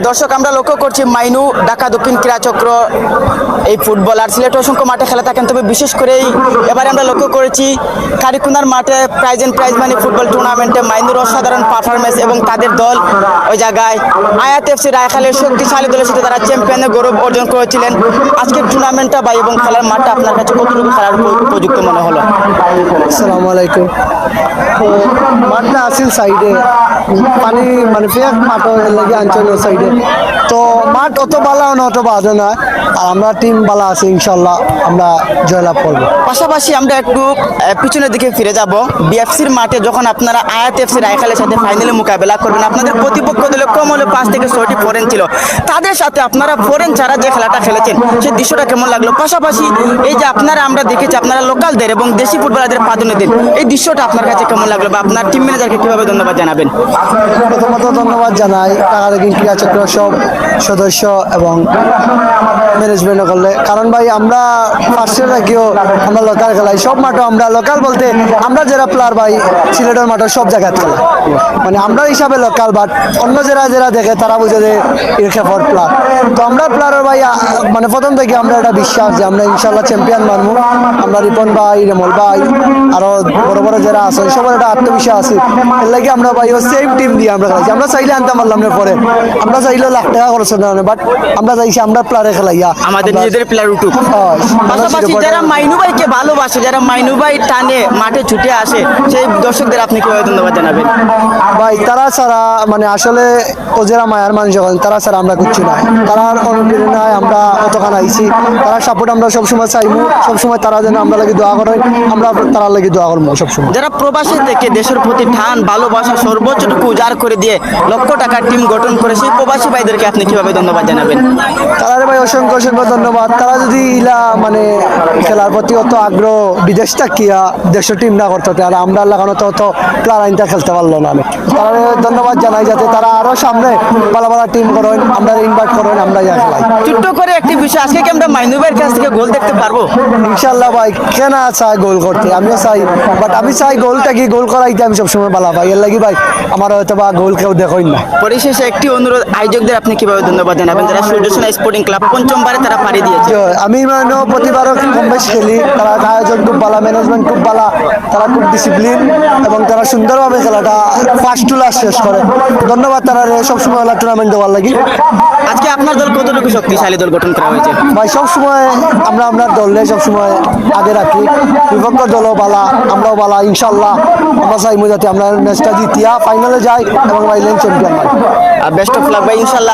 দর্শক আমরা লক্ষ্য করছি মাইনু ঢাকা দক্ষিণ ক্রীড়া চক্র এই ফুটবলার সিলেটে অসংখ্য মাঠে খেলা থাকেন, তবে বিশেষ করে এবারে আমরা লক্ষ্য করেছি কারিকুনার মাঠে প্রাইজ মানি ফুটবল টুর্নামেন্টে মাইনুর অসাধারণ পারফরমেন্স এবং তাদের দল ওই জায়গায় আয়াত এফসি রায়খালের শক্তিশালী দলের সাথে তারা চ্যাম্পিয়নের গৌরব অর্জন করেছিলেন। আজকের টুর্নামেন্টটা বা এবং খেলার মাঠটা আপনার কাছে কতটুকু খেলার উপযুক্ত মনে হলো? আসসালামু আলাইকুম। তো মাঠটা আসিল সাইডে পানি মানে ফেক মাঠ লাগে আঞ্চলের সাইডে, তো মাঠ অত বালা না অত বাজে না, আর আমরা টিম বালা আছি, ইনশাল্লাহ আমরা জয়লাভ করবো। পাশাপাশি আমরা একটু পিছনের দিকে ফিরে যাব। বিএফসির মাঠে যখন আপনারা আয়াত এফসি রায়খালের সাথে ফাইনালে মোকাবেলা করবেন, আপনাদের প্রতিপক্ষ দলে কম হলে 5 থেকে 6টি ফরেন ছিল, তাদের সাথে আপনারা ফরেন ছাড়া যে খেলাটা খেলেছেন সেই দৃশ্যটা কেমন লাগলো? পাশাপাশি এই যে আপনারা আমরা দেখেছি আপনারা লোকালদের এবং দেশি ফুটবলারদের প্রাধান্য দেন, এই দৃশ্যটা আপনার কাছে কেমন লাগলো বা আপনার টিম ম্যানেজারকে কীভাবে ধন্যবাদ জানাবেন? প্রথমত ধন্যবাদ জানাই ঢাকা দক্ষিণ ক্রীড়া চক্র সব সদস্য এবং ম্যানেজমেন্ট করলে, কারণ ভাই আমরা ফার্স্টে থাকিও আমরা লোকাল খেলাই, সব মাঠও আমরা লোকাল বলতে আমরা যারা প্লেয়ার ভাই সিলেটের মাঠে সব জায়গায় খেলা, মানে আমরা হিসাবে লোকাল, বাট অন্য যারা দেখে তারা বুঝে যে ইরখেফর প্লেয়ার। তো আমরা প্লেয়ারের ভাই মানে প্রথম থেকে আমরা একটা বিশ্বাস যে আমরা ইনশাল্লাহ চ্যাম্পিয়ন মানবো। আমরা রিপন ভাই, রেমল ভাই, আরো বড় বড় যারা আছে সবার একটা আত্মবিশ্বাস আছে, এর লাগে আমরা ভাই ও সেম টিম দিয়ে আমরা খেলাইছি। আমরা চাইলে আনতে পারলাম না, পরে আমরা চাইলে লাখ টাকা খরচ না, বাট আমরা চাইছি আমরা প্লেয়ারে খেলাইয়া আমাদের নিজেদের প্লেয়ার উঠুক। পাশাপাশি যারা মাইনু ভাইকে ভালোবাসে, যারা মাইনু ভাই টানে মাঠে ছুটে আসে, সেই দর্শকদের আপনি কিভাবে ধন্যবাদ জানাবেন? ভাই তারা ছাড়া মানে আসলে ও যারা মায়ার মানুষ যখন তারা ছাড়া আমরা কিচ্ছু নাই, তারার অনুপ্রেরণায় আমরা অতখান আইছি, তারা সাপোর্ট আমরা সবসময় চাইবো, সবসময় তারা যেন আমরা লাগে দোয়া করেন, আমরা তারা লাগে দোয়া করবো সবসময়। যারা প্রবাসী থেকে দেশের প্রতি টান ভালোবাসা সর্বোচ্চটুকু উজাড় করে দিয়ে লক্ষ টাকার টিম গঠন করে সেই প্রবাসী ভাইদেরকে আপনি কিভাবে ধন্যবাদ জানাবেন? তারা ভাই অসংখ্য অসংখ্য ধন্যবাদ। তারা যদি ইলা মানে খেলার প্রতি অত আগ্রহ বিদেশ থাকিয়া দেশের টিম না করতে, আর আমরা লাগানো তো অত প্লেয়ার আইনটা খেলতে পারলো না। আমি তারা ধন্যবাদ জানাই, যাতে তারা আরো সামনে ভালো ভালো টিম করেন, আমরা ইনভাইট করেন, আমরা ইয়া খেলাই। ছোট্ট করে একটি বিষয়, আজকে কি আমরা মাইনু ভাইয়ের কাছ থেকে গোল দেখতে পারবো? ইনশাল্লাহ ভাই, কেন চাই গোল করতে, আমিও চাই, বাট আমি চাই গোলটা কি গোল করাইতে আমি সবসময় ভালো পাই, এর লাগি ভাই আমার হয়তো বা গোল কেউ দেখই না। পরিশেষে একটি অনুরোধ, আয়োজকদের আপনি কিভাবে ধন্যবাদ জানাবেন যারা সূর্যসেনা স্পোর্টিং ক্লাব পঞ্চমবারে তারা পাড়ি দিয়েছে? আমি মানে প্রতিবারও কম বেশ খেলি, তারা আয়োজন খুব ভালো, ম্যানেজমেন্ট খুব ভালো, তারা খুব ডিসিপ্লিন এবং তারা সুন্দরভাবে খেলাটা ফার্স্ট টু লাস্ট শেষ করে। ধন্যবাদ তারা সবসময় টুর্নামেন্ট দেওয়ার লাগি। আজকে আপনার দল কতটুকু শক্তিশালী দল গঠন করা হয়েছে? ভাই সবসময় আমরা আপনার দলে সবসময় আগে রাখি, বিপক্ষ দলও বালা, আমরাও বালা, ইনশাল্লাহ আমরা চাইবো যাতে আমরা ম্যাচটা জিতিয়া ফাইনালে যাই এবং ভাই চ্যাম্পিয়ন হয়। বেস্ট অফ লাক ভাই, ইনশাল্লাহ।